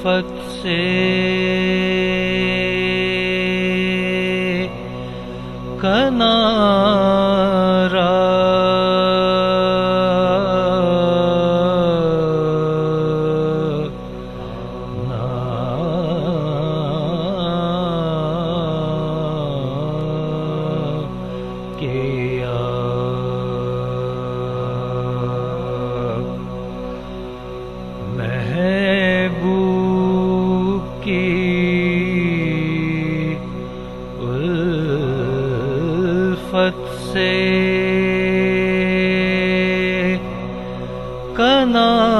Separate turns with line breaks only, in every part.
الفت سے کنارہ محبوب کی الفت سے کنارہ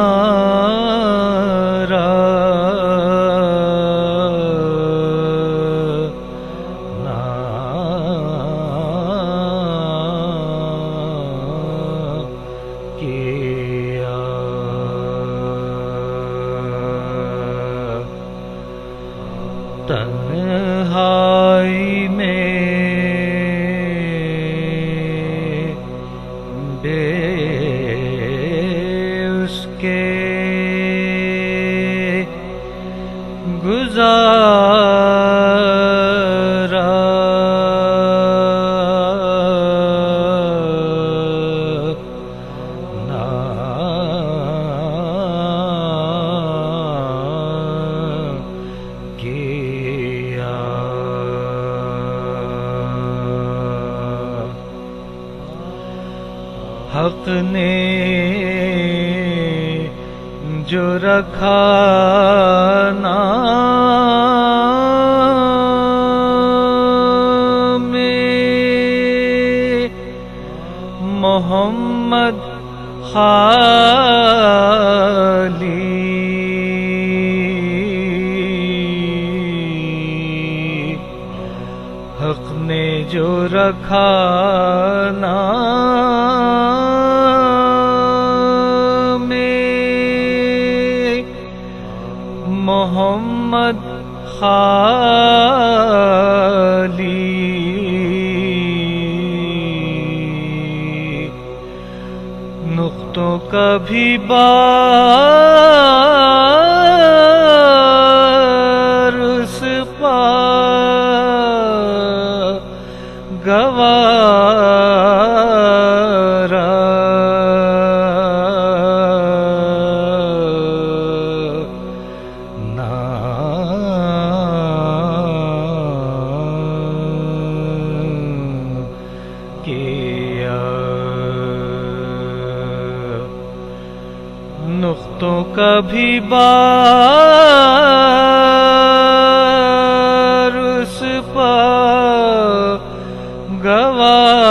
تنہائی میں بے اس کے گزارا حق نے جو رکھا نام میں محمد خالی، حق نے جو رکھا نام میں محمد خالی، نقطوں کا بھی بار اس پا گوارا، نقطوں کا بھی بار اس پا گوارا،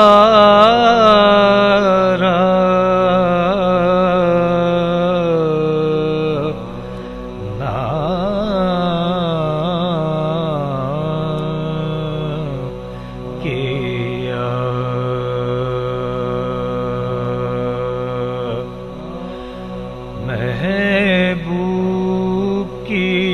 محبوب کی